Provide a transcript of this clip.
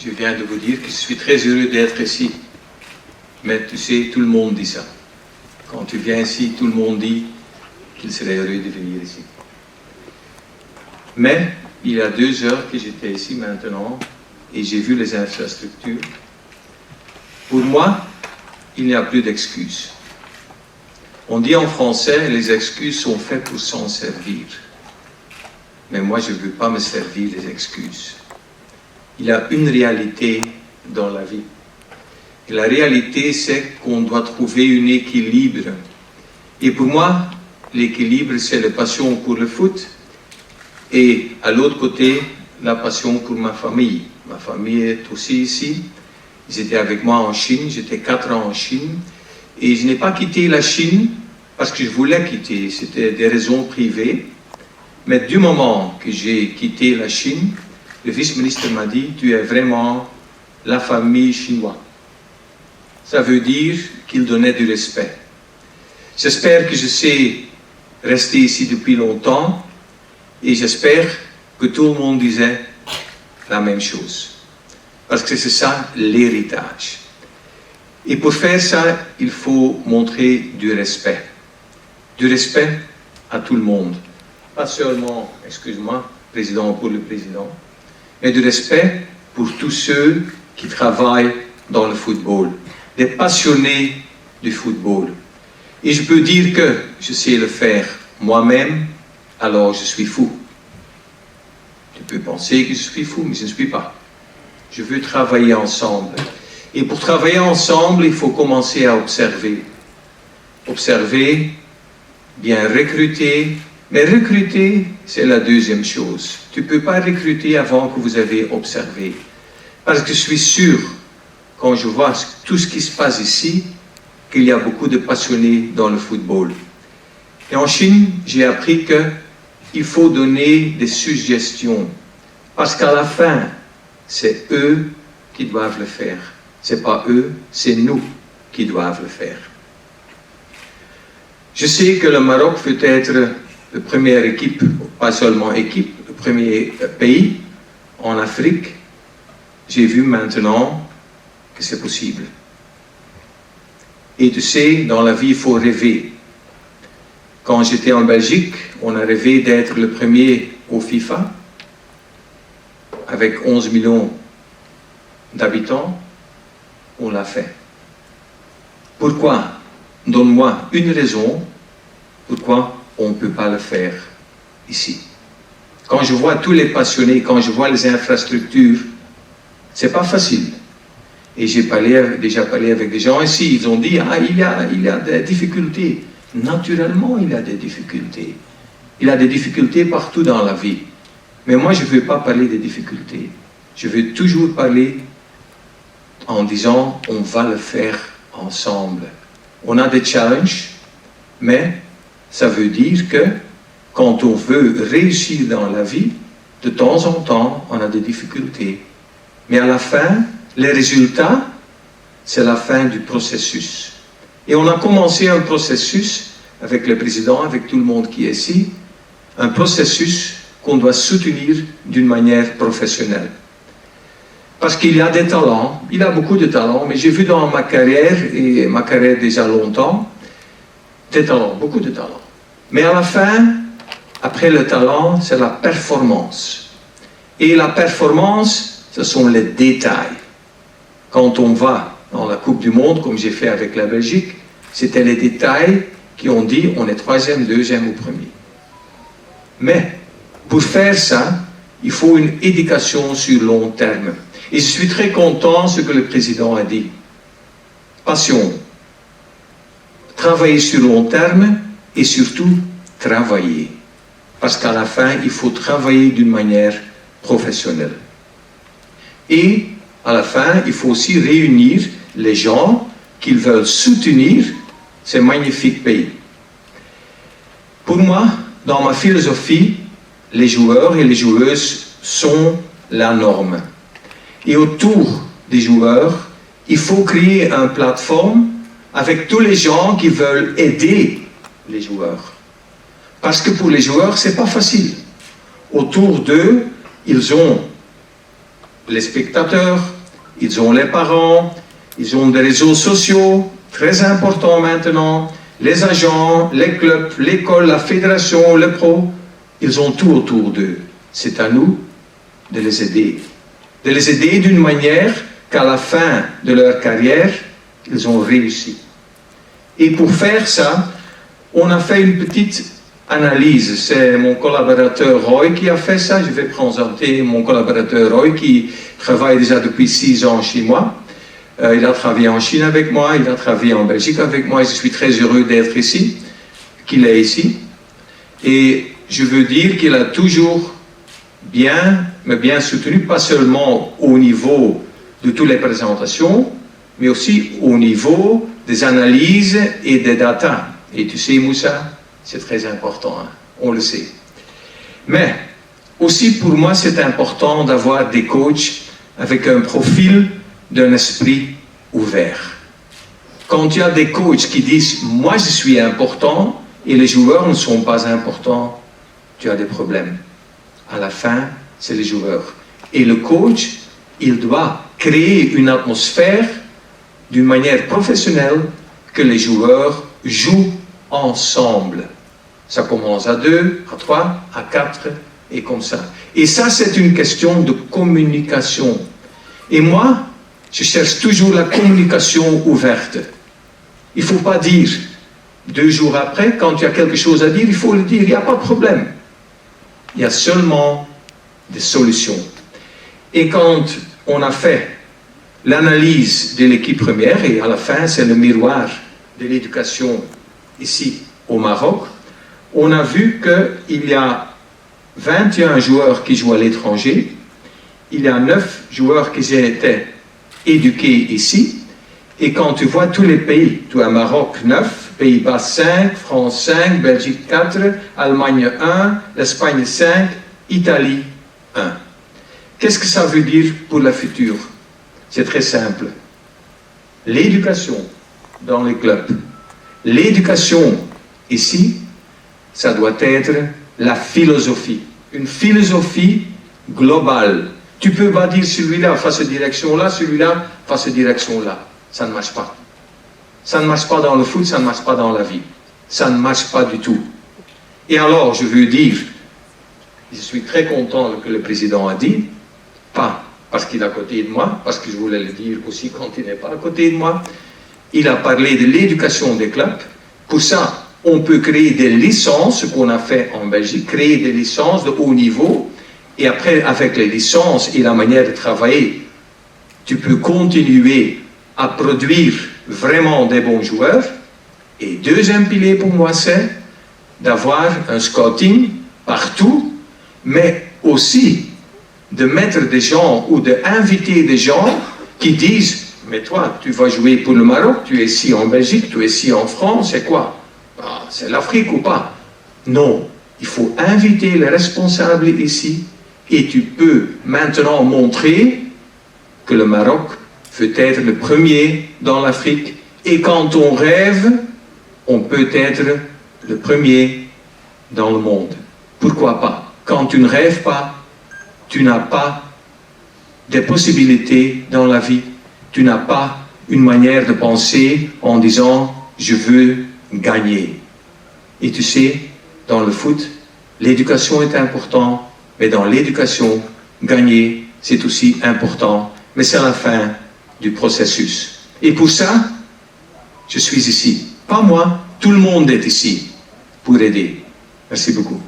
je viens de vous dire que je suis très heureux d'être ici. Mais tu sais, tout le monde dit ça. Quand tu viens ici, tout le monde dit qu'il serait heureux de venir ici. Mais il y a 2 heures que j'étais ici maintenant et j'ai vu les infrastructures. Pour moi, il n'y a plus d'excuses. On dit en français, les excuses sont faites pour s'en servir. Mais moi, je ne veux pas me servir des excuses. Il y a une réalité dans la vie. Et la réalité, c'est qu'on doit trouver un équilibre. Et pour moi, l'équilibre, c'est la passion pour le foot. Et à l'autre côté, la passion pour ma famille. Ma famille est aussi ici. Ils étaient avec moi en Chine. J'étais 4 ans en Chine. Et je n'ai pas quitté la Chine parce que je voulais quitter. C'était des raisons privées. Mais du moment que j'ai quitté la Chine, le vice-ministre m'a dit « Tu es vraiment la famille chinoise ». Ça veut dire qu'il donnait du respect. J'espère que je sais rester ici depuis longtemps et j'espère que tout le monde disait la même chose. Parce que c'est ça l'héritage. Et pour faire ça, il faut montrer du respect. Du respect à tout le monde. Pas seulement, excuse-moi, président pour le président, mais du respect pour tous ceux qui travaillent dans le football. Des passionnés du football. Et je peux dire que je sais le faire moi-même, alors je suis fou. Tu peux penser que je suis fou, mais je ne suis pas. Je veux travailler ensemble. Et pour travailler ensemble, il faut commencer à observer. Observer, bien recruter. Mais recruter, c'est la deuxième chose. Tu ne peux pas recruter avant que vous avez observé. Parce que je suis sûr, quand je vois tout ce qui se passe ici, qu'il y a beaucoup de passionnés dans le football. Et en Chine, j'ai appris qu'il faut donner des suggestions. Parce qu'à la fin, c'est eux qui doivent le faire. Ce n'est pas eux, c'est nous qui doivent le faire. Je sais que le Maroc peut être la première équipe, pas seulement équipe, le premier pays en Afrique. J'ai vu maintenant que c'est possible. Et tu sais, dans la vie, il faut rêver. Quand j'étais en Belgique, on a rêvé d'être le premier au FIFA, avec 11 millions d'habitants, on l'a fait. Pourquoi? Donne-moi une raison pourquoi on ne peut pas le faire ici. Quand je vois tous les passionnés, quand je vois les infrastructures, c'est pas facile. Et j'ai déjà parlé avec des gens ici, ils ont dit, il y a des difficultés. Naturellement, il y a des difficultés. Il y a des difficultés partout dans la vie. Mais moi, je ne veux pas parler des difficultés. Je veux toujours parler en disant, on va le faire ensemble. On a des challenges, mais ça veut dire que quand on veut réussir dans la vie, de temps en temps, on a des difficultés. Mais à la fin, les résultats, c'est la fin du processus. Et on a commencé un processus avec le président, avec tout le monde qui est ici, un processus qu'on doit soutenir d'une manière professionnelle. Parce qu'il y a des talents, il y a beaucoup de talents, mais j'ai vu dans ma carrière, et ma carrière déjà longtemps, des talents, beaucoup de talents. Mais à la fin, après le talent, c'est la performance. Et la performance, ce sont les détails. Quand on va dans la Coupe du Monde, comme j'ai fait avec la Belgique, c'était les détails qui ont dit on est 3e, 2e ou 1er. Mais pour faire ça, il faut une éducation sur long terme. Et je suis très content de ce que le président a dit. Passion. Travailler sur long terme et surtout travailler. Parce qu'à la fin, il faut travailler d'une manière professionnelle. Et à la fin, il faut aussi réunir les gens qui veulent soutenir ces magnifiques pays. Pour moi, dans ma philosophie, les joueurs et les joueuses sont la norme. Et autour des joueurs, il faut créer une plateforme avec tous les gens qui veulent aider les joueurs. Parce que pour les joueurs, ce n'est pas facile. Autour d'eux, ils ont les spectateurs, ils ont les parents, ils ont des réseaux sociaux, très importants maintenant, les agents, les clubs, l'école, la fédération, le pro, ils ont tout autour d'eux. C'est à nous de les aider. De les aider d'une manière qu'à la fin de leur carrière, ils ont réussi. Et pour faire ça, on a fait une petite analyse. C'est mon collaborateur Roy qui a fait ça. Je vais présenter mon collaborateur Roy qui travaille déjà depuis 6 ans chez moi. Il a travaillé en Chine avec moi, il a travaillé en Belgique avec moi et je suis très heureux d'être ici, qu'il est ici. Et je veux dire qu'il a toujours bien soutenu, pas seulement au niveau de toutes les présentations, mais aussi au niveau des analyses et des data. Et tu sais, Moussa, c'est très important, hein? On le sait. Mais aussi pour moi, c'est important d'avoir des coachs avec un profil d'un esprit ouvert. Quand il y a des coachs qui disent « moi je suis important » et les joueurs ne sont pas importants, tu as des problèmes. À la fin, c'est les joueurs. Et le coach, il doit créer une atmosphère d'une manière professionnelle que les joueurs jouent ensemble. Ça commence à 2, à 3, à 4 et comme ça. Et ça, c'est une question de communication. Et moi, je cherche toujours la communication ouverte. Il ne faut pas dire 2 jours après, quand il y a quelque chose à dire, il faut le dire, il n'y a pas de problème. Il y a seulement des solutions. Et quand on a fait l'analyse de l'équipe première, et à la fin, c'est le miroir de l'éducation ici au Maroc, on a vu qu'il y a 21 joueurs qui jouent à l'étranger, il y a 9 joueurs qui étaient éduqués ici, et quand tu vois tous les pays, tu as Maroc 9, Pays-Bas 5, France 5, Belgique 4, Allemagne 1, l'Espagne 5, Italie 1. Qu'est-ce que ça veut dire pour le futur? C'est très simple. L'éducation dans les clubs, l'éducation ici, ça doit être la philosophie. Une philosophie globale. Tu peux pas dire celui-là face cette direction-là, celui-là face cette direction-là. Ça ne marche pas. Ça ne marche pas dans le foot, ça ne marche pas dans la vie. Ça ne marche pas du tout. Et alors, je veux dire, je suis très content que le président a dit, pas parce qu'il est à côté de moi, parce que je voulais le dire aussi quand il n'est pas à côté de moi, il a parlé de l'éducation des clubs. Pour ça, on peut créer des licences, ce qu'on a fait en Belgique, créer des licences de haut niveau, et après, avec les licences et la manière de travailler, tu peux continuer à produire vraiment des bons joueurs. Et deuxième pilier pour moi, c'est d'avoir un scouting partout, mais aussi de mettre des gens ou d'inviter des gens qui disent « Mais toi, tu vas jouer pour le Maroc, tu es ici en Belgique, tu es ici en France, c'est quoi? C'est l'Afrique ou pas ?» Non, il faut inviter les responsables ici et tu peux maintenant montrer que le Maroc peut être le premier dans l'Afrique et quand on rêve, on peut être le premier dans le monde. Pourquoi pas? Quand tu ne rêves pas, tu n'as pas de possibilités dans la vie. Tu n'as pas une manière de penser en disant « je veux gagner ». Et tu sais, dans le foot, l'éducation est importante, mais dans l'éducation, gagner, c'est aussi important. Mais c'est la fin du processus. Et pour ça, je suis ici. Pas moi, tout le monde est ici pour aider. Merci beaucoup.